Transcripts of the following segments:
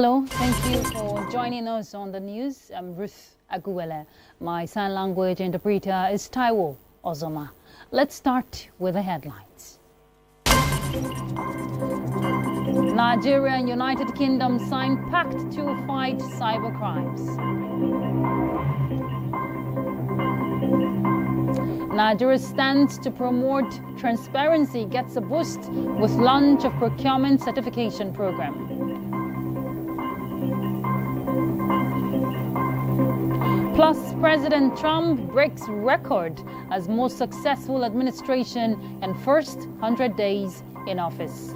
Hello, thank you for joining us on the news. I'm Ruth Aguwele. My sign language interpreter is Taiwo Ozoma. Let's start with the headlines. Nigeria and United Kingdom sign pact to fight cybercrimes. Nigeria stands to promote transparency, gets a boost with launch of procurement certification program. Plus, President Trump breaks record as most successful administration and first 100 days in office.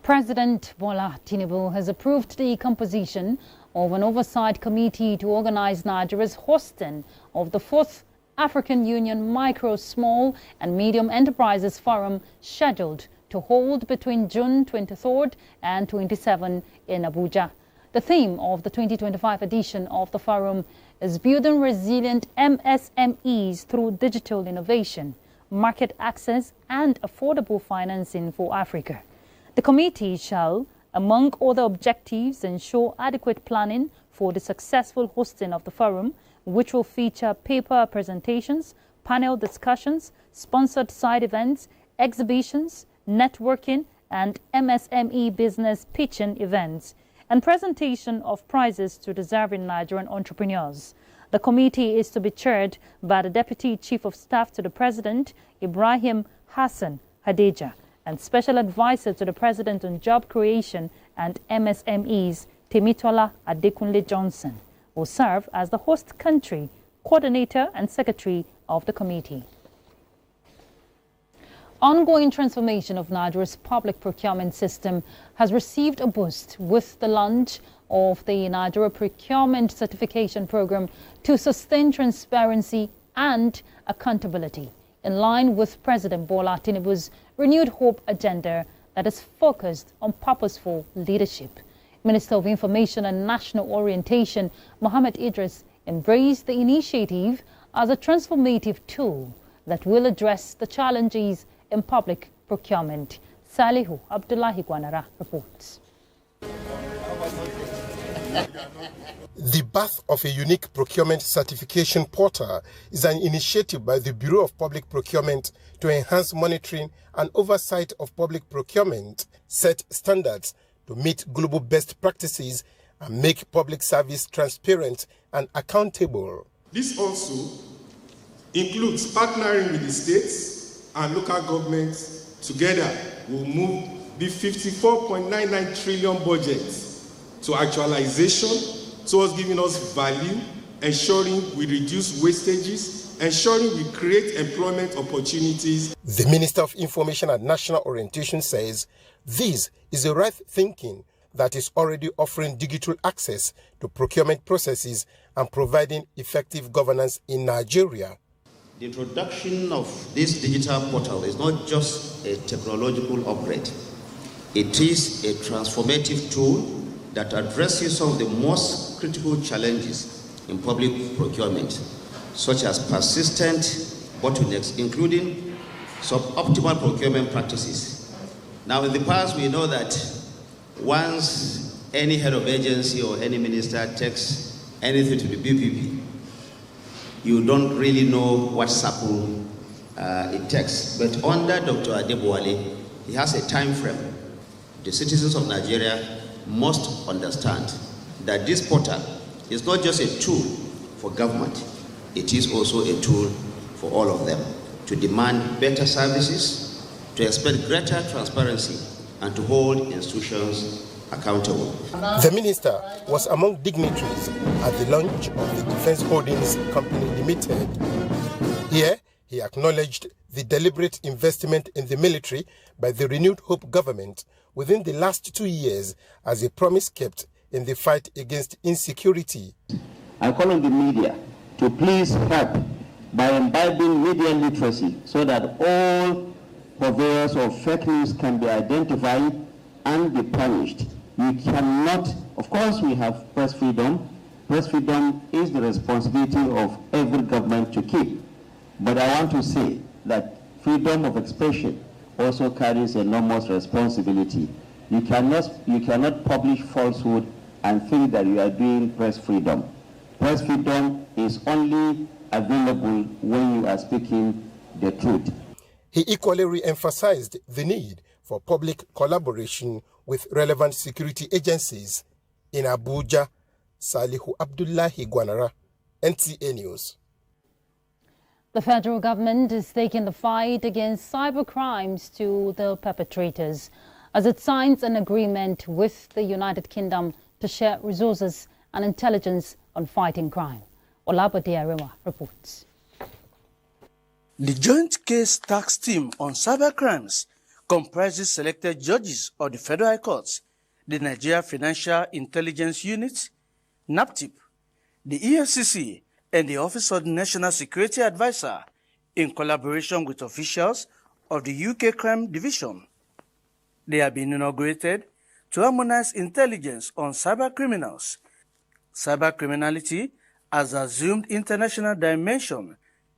President Bola Tinubu has approved the composition of an oversight committee to organize Nigeria's hosting of the 4th African Union Micro, Small and Medium Enterprises Forum, scheduled to hold between June 23rd and 27 in Abuja. The theme of the 2025 edition of the forum is building resilient MSMEs through digital innovation, market access and affordable financing for Africa. The committee shall, among other objectives, ensure adequate planning for the successful hosting of the forum, which will feature paper presentations, panel discussions, sponsored side events, exhibitions, networking, and MSME business pitching events, and presentation of prizes to deserving Nigerian entrepreneurs. The committee is to be chaired by the Deputy Chief of Staff to the President, Ibrahim Hassan Hadeja, and Special Advisor to the President on Job Creation and MSMEs, Temitola Adekunle Johnson, will serve as the host country, coordinator and secretary of the committee. Ongoing transformation of Nigeria's public procurement system has received a boost with the launch of the Nigeria Procurement Certification Program to sustain transparency and accountability, in line with President Bola Tinubu's renewed hope agenda that is focused on purposeful leadership. Minister of Information and National Orientation, Mohammed Idris, embraced the initiative as a transformative tool that will address the challenges in public procurement. Salihu Abdullahi Gwanara reports. The birth of a unique procurement certification portal is an initiative by the Bureau of Public Procurement to enhance monitoring and oversight of public procurement, set standards to meet global best practices, and make public service transparent and accountable. This also includes partnering with the states and local governments. Together, we'll move the 54.99 trillion budget to actualization, towards giving us value, ensuring we reduce wastages, ensuring we create employment opportunities. The Minister of Information and National Orientation says this is the right thinking that is already offering digital access to procurement processes and providing effective governance in Nigeria. The introduction of this digital portal is not just a technological upgrade. It is a transformative tool that addresses some of the most critical challenges in public procurement, such as persistent bottlenecks, including suboptimal procurement practices. Now, in the past, we know that once any head of agency or any minister takes anything to the BPP, you don't really know what sample it takes. But under Dr. Adebowale, he has a time frame. The citizens of Nigeria must understand that this portal is not just a tool for government, it is also a tool for all of them to demand better services, to expect greater transparency, and to hold institutions accountable. The minister was among dignitaries at the launch of the Defense Holdings Company Limited. Here, he acknowledged the deliberate investment in the military by the renewed Hope government within the last 2 years as a promise kept in the fight against insecurity. I call on the media to please help by imbibing media literacy so that all purveyors of fake news can be identified and be punished. We cannot, of course we have press freedom Press freedom is the responsibility of every government to keep. But I want to say that freedom of expression also carries enormous responsibility. You cannot publish falsehood and think that you are doing press freedom. Press freedom is only available when you are speaking the truth. He equally re-emphasized the need for public collaboration with relevant security agencies in Abuja. Salihu Abdullahi Gwanara, NTA News. The federal government is taking the fight against cyber crimes to the perpetrators as it signs an agreement with the United Kingdom to share resources and intelligence on fighting crime. Olabode Arewa reports. The Joint Case Task Team on Cyber Crimes comprises selected judges of the Federal High Courts, the Nigeria Financial Intelligence Unit, NAPTIP, the EFCC, and the Office of the National Security Advisor in collaboration with officials of the UK Crime Division. They have been inaugurated to harmonize intelligence on cyber criminals. Cyber criminality has assumed international dimension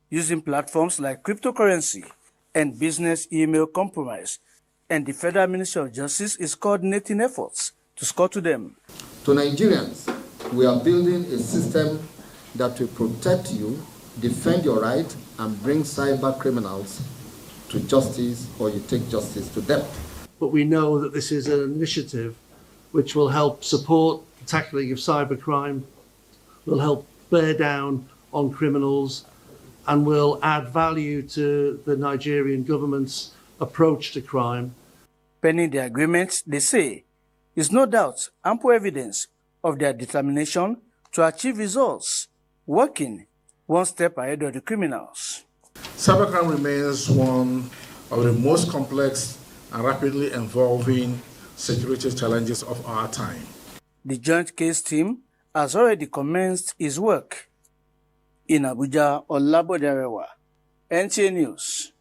using platforms like cryptocurrency and business email compromise, and the Federal Ministry of Justice is coordinating efforts to score to them. To Nigerians, we are building a system that will protect you, defend your right, and bring cyber criminals to justice, or you take justice to them. But we know that this is an initiative which will help support the tackling of cybercrime, will help bear down on criminals, and will add value to the Nigerian government's approach to crime. Pending the agreement, they say, is no doubt ample evidence of their determination to achieve results, working one step ahead of the criminals. Cybercrime remains one of the most complex and rapidly evolving security challenges of our time. The Joint Case Team has already commenced its work. In Abuja, Olabode Arewa, NTA News.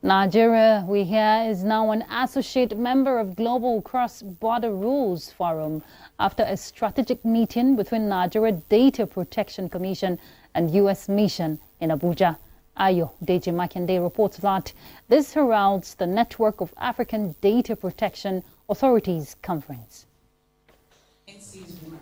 Nigeria, we hear, is now an associate member of Global Cross-Border Rules Forum after a strategic meeting between Nigeria Data Protection Commission and U.S. mission in Abuja. Ayo Deji Makinde reports that this heralds the Network of African Data Protection Authorities Conference.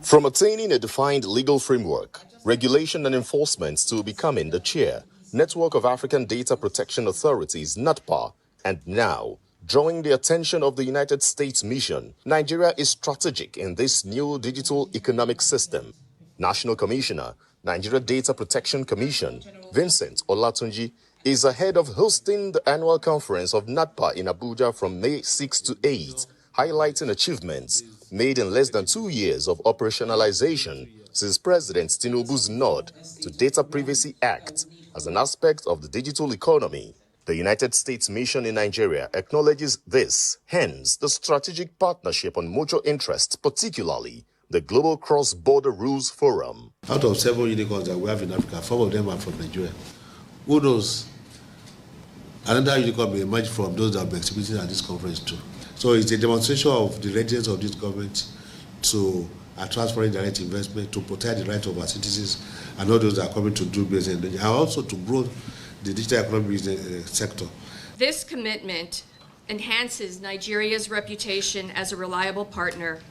From attaining a defined legal framework, regulation and enforcement to becoming the chair, Network of African Data Protection Authorities, NATPA, and now drawing the attention of the United States mission, Nigeria is strategic in this new digital economic system. National Commissioner, Nigeria Data Protection Commission, Vincent Olatunji, is ahead of hosting the annual conference of NATPA in Abuja from May 6 to 8, highlighting achievements made in less than 2 years of operationalization since President Tinubu's nod to Data Privacy Act as an aspect of the digital economy. The United States mission in Nigeria acknowledges this, hence the strategic partnership on mutual interests, particularly the Global Cross-Border Rules Forum. Out of 7 unicorns that we have in Africa, 4 of them are from Nigeria. Who knows? Another unicorn may emerge from those that will be exhibiting at this conference too. So it's a demonstration of the readiness of this government to attract foreign direct investment, to protect the rights of our citizens and all those that are coming to do business, and also to grow the digital economy sector. This commitment enhances Nigeria's reputation as a reliable partner.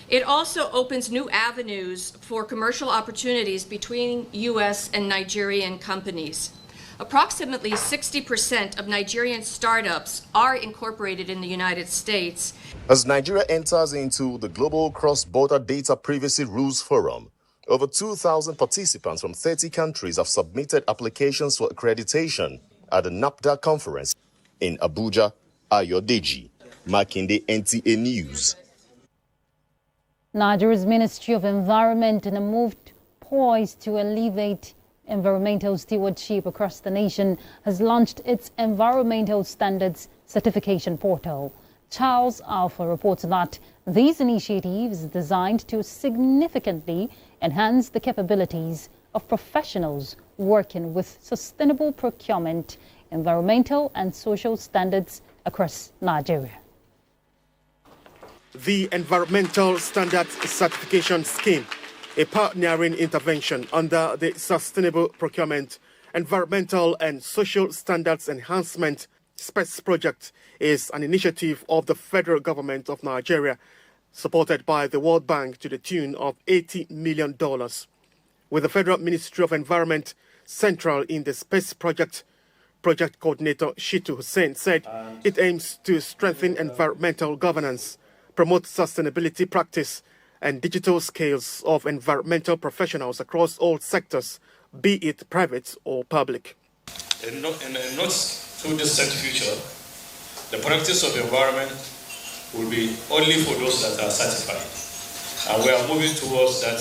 It also opens new avenues for commercial opportunities between U.S. and Nigerian companies. Approximately 60% of Nigerian startups are incorporated in the United States. As Nigeria enters into the Global Cross-Border Data Privacy Rules Forum, over 2,000 participants from 30 countries have submitted applications for accreditation at the NAPDA conference in Abuja. Ayo Deji Makinde, NTA News. Nigeria's Ministry of Environment, in a move poised to elevate environmental stewardship across the nation, has launched its Environmental Standards Certification Portal. Charles Alpha reports that these initiatives are designed to significantly enhance the capabilities of professionals working with sustainable procurement, environmental and social standards across Nigeria. The Environmental Standards Certification Scheme a pioneering intervention under the Sustainable Procurement, Environmental and Social Standards Enhancement SPECS project is an initiative of the federal government of Nigeria, supported by the World Bank to the tune of $80 million. With the Federal Ministry of Environment central in the SPECS project, Project Coordinator Shitu Hussein said it aims to strengthen environmental governance, promote sustainability practice, and digital skills of environmental professionals across all sectors, be it private or public. In not too distant future, the practice of environment will be only for those that are certified. And we are moving towards that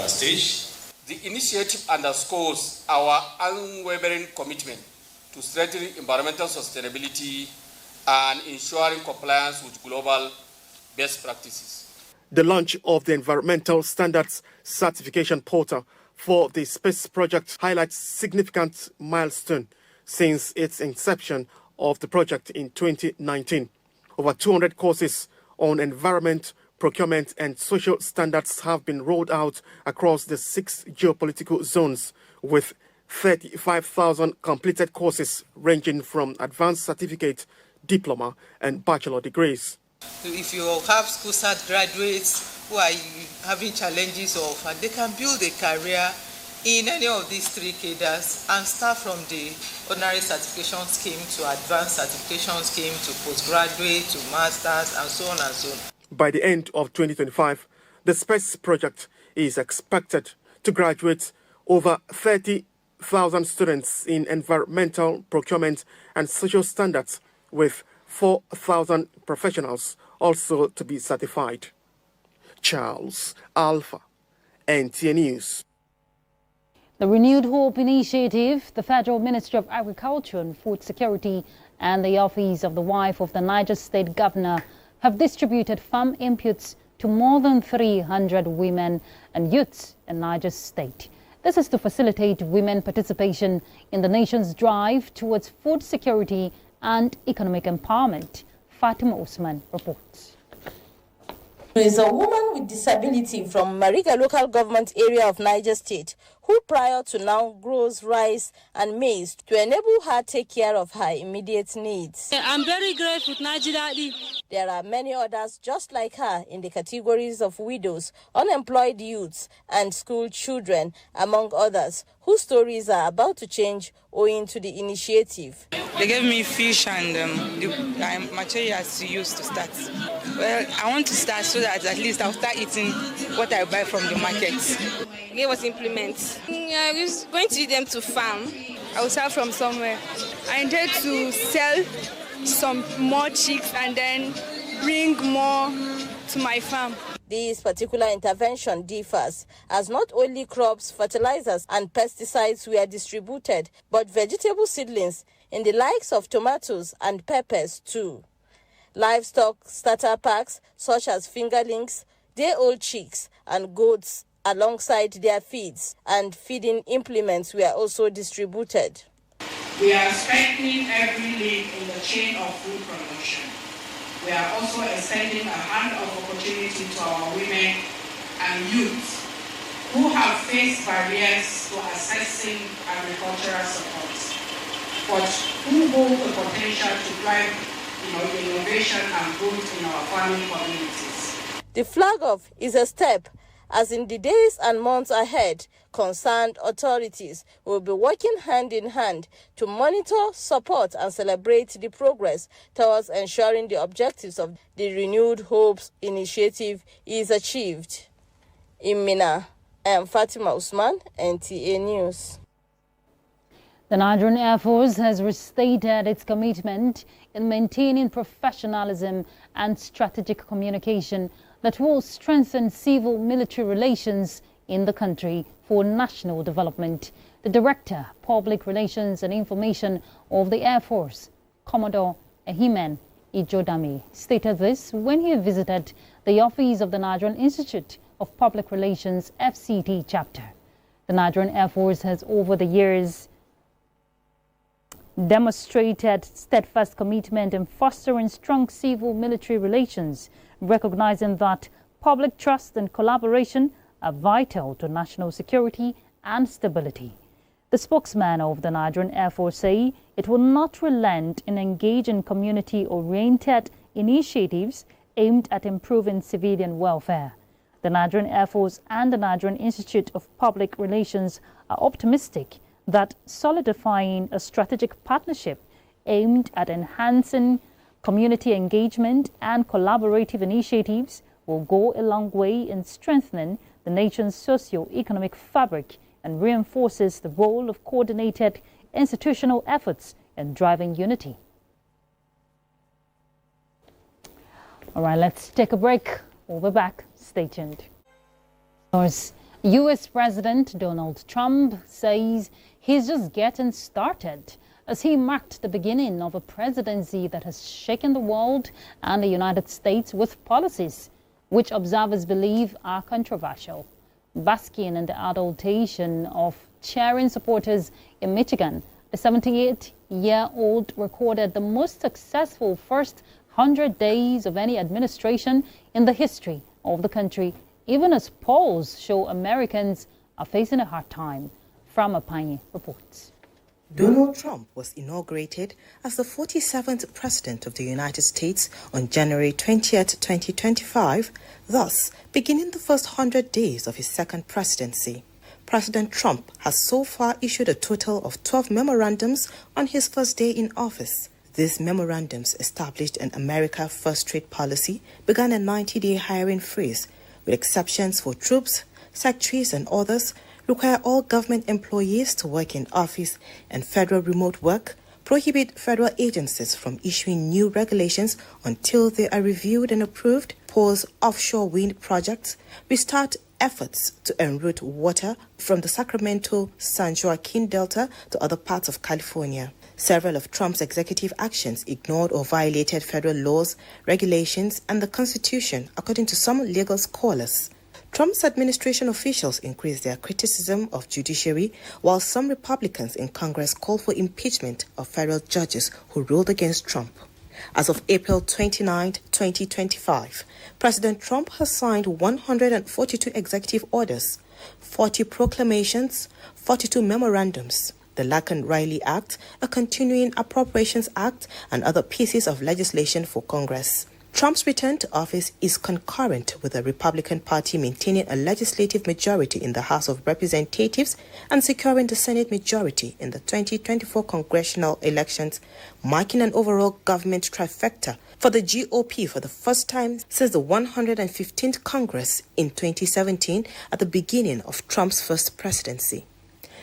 stage. The initiative underscores our unwavering commitment to strengthening environmental sustainability and ensuring compliance with global best practices. The launch of the Environmental Standards Certification Portal for the SPECS project highlights significant milestone since its inception of the project in 2019. Over 200 courses on environment, procurement and social standards have been rolled out across the 6 geopolitical zones, with 35,000 completed courses ranging from advanced certificate, diploma and bachelor degrees. If you have school start graduates who are having challenges they can build a career in any of these 3 cadres and start from the ordinary certification scheme to advanced certification scheme to postgraduate to masters and so on and so on. By the end of 2025, the SPECS project is expected to graduate over 30,000 students in environmental, procurement and social standards, with 4,000 professionals also to be certified. Charles Alpha, NTA News. The Renewed Hope Initiative, the Federal Ministry of Agriculture and Food Security and the Office of the Wife of the Niger State Governor have distributed farm inputs to more than 300 women and youths in Niger State. This is to facilitate women participation in the nation's drive towards food security and economic empowerment. Fatima Osman reports. There is a woman with disability from Mariga local government area of Niger State who prior to now grows rice and maize to enable her take care of her immediate needs. I'm very grateful to Nigeria. There are many others just like her in the categories of widows, unemployed youths and school children, among others, whose stories are about to change owing to the initiative. They gave me fish and the materials to use to start. Well, I want to start so that at least I'll start eating what I buy from the market. They gave us implements. I was going to use them to farm. I will start from somewhere. I intend to sell some more chicks and then bring more to my farm. This particular intervention differs as not only crops, fertilizers and pesticides were distributed, but vegetable seedlings in the likes of tomatoes and peppers too. Livestock starter packs such as fingerlings, day-old chicks and goats alongside their feeds and feeding implements were also distributed. We are strengthening every link in the chain of food production. We are also extending a hand of opportunity to our women and youth who have faced barriers to accessing agricultural support, but who hold the potential to drive innovation and growth in our farming communities. The flag off is a step, as in the days and months ahead, concerned authorities will be working hand in hand to monitor, support and celebrate the progress towards ensuring the objectives of the Renewed Hopes Initiative is achieved. In Mina, I am Fatima Usman, NTA News. The Nigerian Air Force has restated its commitment in maintaining professionalism and strategic communication that will strengthen civil-military relations in the country for national development. The Director, Public Relations and Information of the Air Force, Commodore Ehimen Ijodame, stated this when he visited the office of the Nigerian Institute of Public Relations FCT chapter. The Nigerian Air Force has over the years demonstrated steadfast commitment in fostering strong civil-military relations, recognizing that public trust and collaboration are vital to national security and stability. The spokesman of the Nigerian Air Force say it will not relent in engaging community-oriented initiatives aimed at improving civilian welfare. The Nigerian Air Force and the Nigerian Institute of Public Relations are optimistic that solidifying a strategic partnership aimed at enhancing community engagement and collaborative initiatives will go a long way in strengthening the nation's socio-economic fabric and reinforces the role of coordinated institutional efforts in driving unity. All right, let's take a break. We'll be back. Stay tuned. U.S. President Donald Trump says he's just getting started as he marked the beginning of a presidency that has shaken the world and the United States with policies which observers believe are controversial. Basking in the adulation of cheering supporters in Michigan, the 78-year-old recorded the most successful first 100 days of any administration in the history of the country, even as polls show Americans are facing a hard time. From Apanye reports. Donald Trump was inaugurated as the 47th President of the United States on January 20th, 2025, thus beginning the first 100 days of his second presidency. President Trump has so far issued a total of 12 memorandums on his first day in office. These memorandums established an America First trade policy, began a 90-day hiring freeze, with exceptions for troops, secretaries and others, require all government employees to work in office and federal remote work, prohibit federal agencies from issuing new regulations until they are reviewed and approved, pause offshore wind projects, restart efforts to enroute water from the Sacramento-San Joaquin Delta to other parts of California. Several of Trump's executive actions ignored or violated federal laws, regulations, and the Constitution, according to some legal scholars. Trump's administration officials increased their criticism of judiciary, while some Republicans in Congress called for impeachment of federal judges who ruled against Trump. As of April 29, 2025, President Trump has signed 142 executive orders, 40 proclamations, 42 memorandums, the Laken-Riley Act, a Continuing Appropriations Act, and other pieces of legislation for Congress. Trump's return to office is concurrent with the Republican Party maintaining a legislative majority in the House of Representatives and securing the Senate majority in the 2024 congressional elections, marking an overall government trifecta for the GOP for the first time since the 115th Congress in 2017 at the beginning of Trump's first presidency.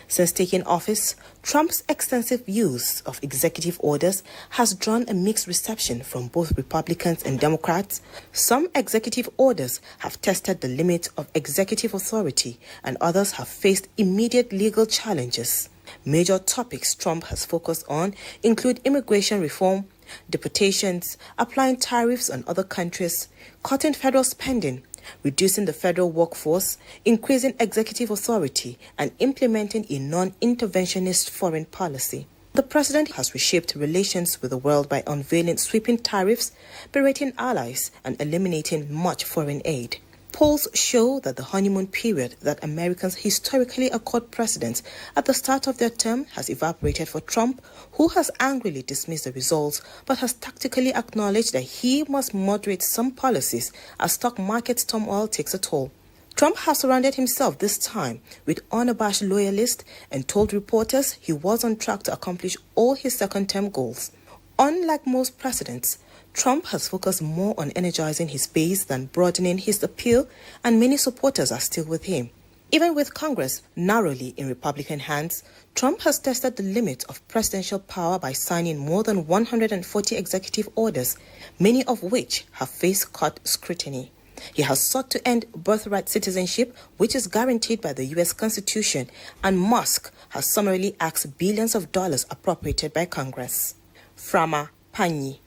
Since taking office, Trump's extensive use of executive orders has drawn a mixed reception from both Republicans and Democrats. Some executive orders have tested the limit of executive authority, and others have faced immediate legal challenges. Major topics Trump has focused on include immigration reform, deportations, applying tariffs on other countries, cutting federal spending, reducing the federal workforce, increasing executive authority, and implementing a non-interventionist foreign policy. The president has reshaped relations with the world by unveiling sweeping tariffs, berating allies, and eliminating much foreign aid. Polls show that the honeymoon period that Americans historically accord presidents at the start of their term has evaporated for Trump, who has angrily dismissed the results but has tactically acknowledged that he must moderate some policies as stock market turmoil takes a toll. Trump has surrounded himself this time with unabashed loyalists and told reporters he was on track to accomplish all his second-term goals. Unlike most presidents, Trump has focused more on energizing his base than broadening his appeal, and many supporters are still with him. Even with Congress narrowly in Republican hands, Trump has tested the limit of presidential power by signing more than 140 executive orders, many of which have faced court scrutiny. He has sought to end birthright citizenship, which is guaranteed by the U.S. Constitution, and Musk has summarily asked billions of dollars appropriated by Congress. Frama Panyi,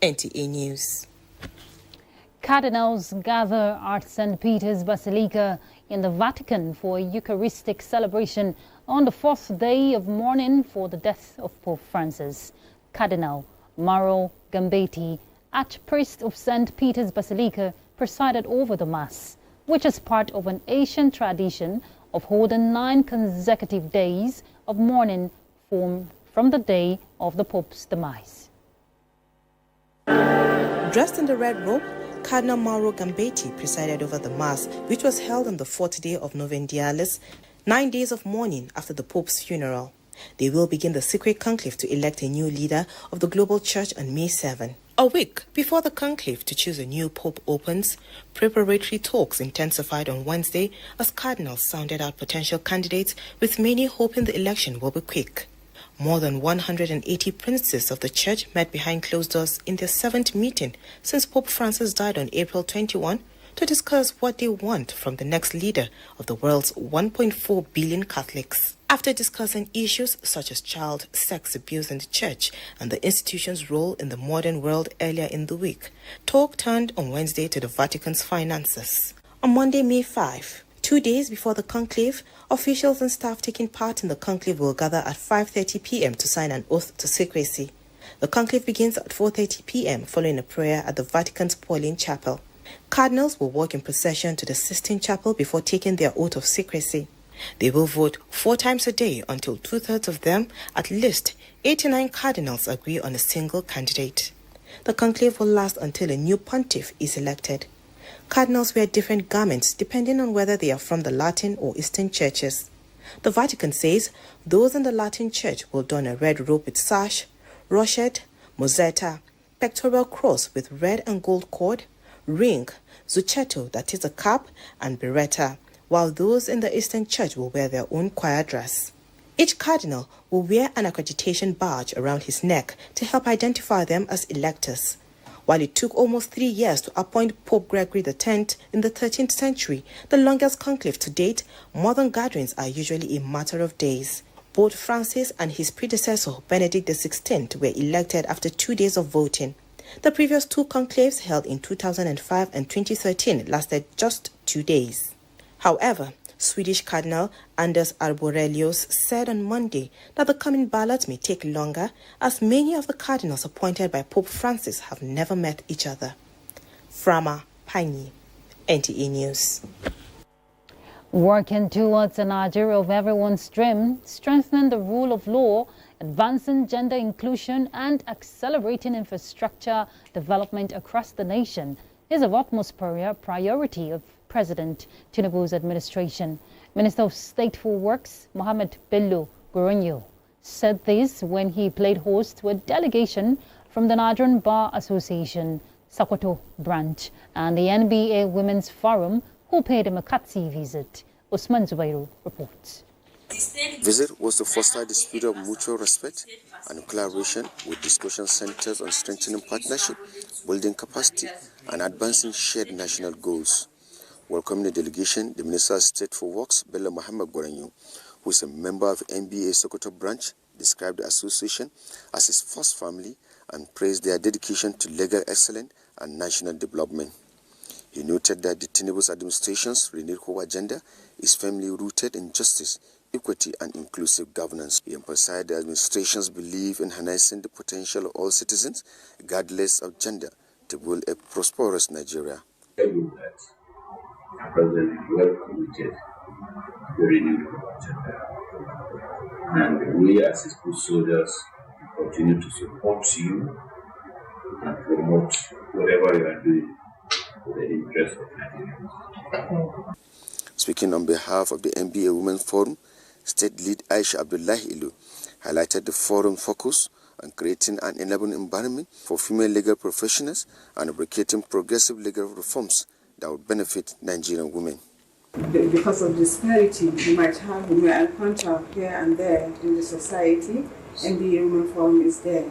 NTA News. Cardinals gather at St. Peter's Basilica in the Vatican for a Eucharistic celebration on the fourth day of mourning for the death of Pope Francis. Cardinal Mauro Gambetti, Archpriest of St. Peter's Basilica, presided over the Mass. which is part of an Asian tradition of holding 9 consecutive days of mourning from the day of the Pope's demise. Dressed in the red robe, Cardinal Mauro Gambetti presided over the Mass, which was held on the 4th day of Novendialis, 9 days of mourning after the Pope's funeral. They will begin the secret conclave to elect a new leader of the global church on May 7. A week before the conclave to choose a new pope opens, preparatory talks intensified on Wednesday as cardinals sounded out potential candidates, with many hoping the election will be quick. More than 180 princes of the church met behind closed doors in their 7th meeting since Pope Francis died on April 21 to discuss what they want from the next leader of the world's 1.4 billion Catholics. After discussing issues such as child sex abuse in the church and the institution's role in the modern world earlier in the week, talk turned on Wednesday to the Vatican's finances. On Monday, May 5, 2 days before the conclave, officials and staff taking part in the conclave will gather at 5:30 p.m. to sign an oath to secrecy. The conclave begins at 4:30 p.m. following a prayer at the Vatican's Pauline Chapel. Cardinals will walk in procession to the Sistine Chapel before taking their oath of secrecy. They will vote 4 times a day until 2/3 of them, at least 89 cardinals, agree on a single candidate. The conclave will last until a new pontiff is elected. Cardinals wear different garments depending on whether they are from the Latin or Eastern churches. The Vatican says those in the Latin church will don a red robe with sash, rosette, mozzetta, pectoral cross with red and gold cord, ring, zucchetto, that is a cap, and biretta, while those in the Eastern Church will wear their own choir dress. Each cardinal will wear an accreditation badge around his neck to help identify them as electors. While it took almost 3 years to appoint Pope Gregory X in the 13th century, the longest conclave to date, modern gatherings are usually a matter of days. Both Francis and his predecessor, Benedict XVI, were elected after 2 days of voting. The previous 2 conclaves, held in 2005 and 2013, lasted just 2 days. However, Swedish Cardinal Anders Arborelius said on Monday that the coming ballot may take longer, as many of the cardinals appointed by Pope Francis have never met each other. Frama Pani, NTA News. Working towards a Nigeria of everyone's dream, strengthening the rule of law, advancing gender inclusion and accelerating infrastructure development across the nation is of utmost priority of President Tinubu's administration. Minister of State for Works, Mohammed Bello Goronyo, said this when he played host to a delegation from the Nigerian Bar Association, Sokoto branch, and the NBA Women's Forum, who paid him a courtesy visit. Usman Zubairu reports. Visit was to foster the spirit of mutual respect and collaboration, with discussion centers on strengthening partnership, building capacity, and advancing shared national goals. Welcoming the delegation, the Minister of State for Works, Bello Mohammed Goronyo, who is a member of NBA Sokoto branch, described the association as his first family and praised their dedication to legal excellence and national development. He noted that the Tinubu's administration's renewed core agenda is firmly rooted in justice, equity, and inclusive governance. He emphasized the administration's belief in harnessing the potential of all citizens, regardless of gender, to build a prosperous Nigeria. President is well committed to the renewed agenda, and we as his good soldiers continue to support you and promote whatever you are doing for the interest of Nigerians. Speaking on behalf of the NBA Women's Forum, State Lead Aisha Abdullahi Ilu highlighted the forum focus on creating an enabling environment for female legal professionals and advocating progressive legal reforms that would benefit Nigerian women. Because of disparity we might have, we may encounter here and there in the society, and the Women Forum is there.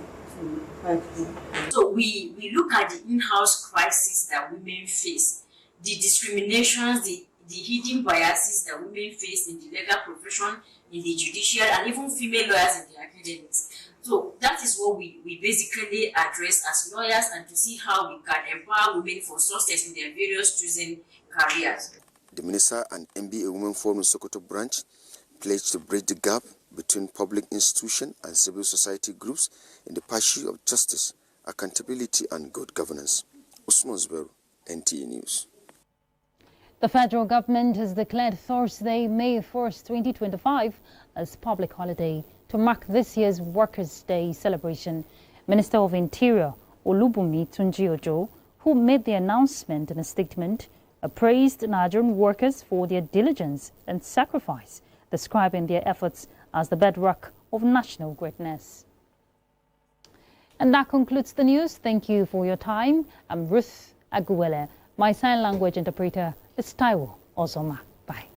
So we look at the in-house crisis that women face, the discriminations, the hidden biases that women face in the legal profession, in the judicial, and even female lawyers in the academics. So that is what we basically address as lawyers, and to see how we can empower women for success in their various chosen careers. The Minister and NBA Women Forum Sokoto branch pledged to bridge the gap between public institutions and civil society groups in the pursuit of justice, accountability, and good governance. Usman Zubairu, NTA News. The federal government has declared Thursday, May 1st, 2025 as public holiday to mark this year's Workers' Day celebration. Minister of Interior Olubunmi Tunji-Ojo, who made the announcement in a statement, praised Nigerian workers for their diligence and sacrifice, describing their efforts as the bedrock of national greatness. And that concludes the news. Thank you for your time. I'm Ruth Aguwele. My sign language interpreter is Taiwo Ozoma. Bye.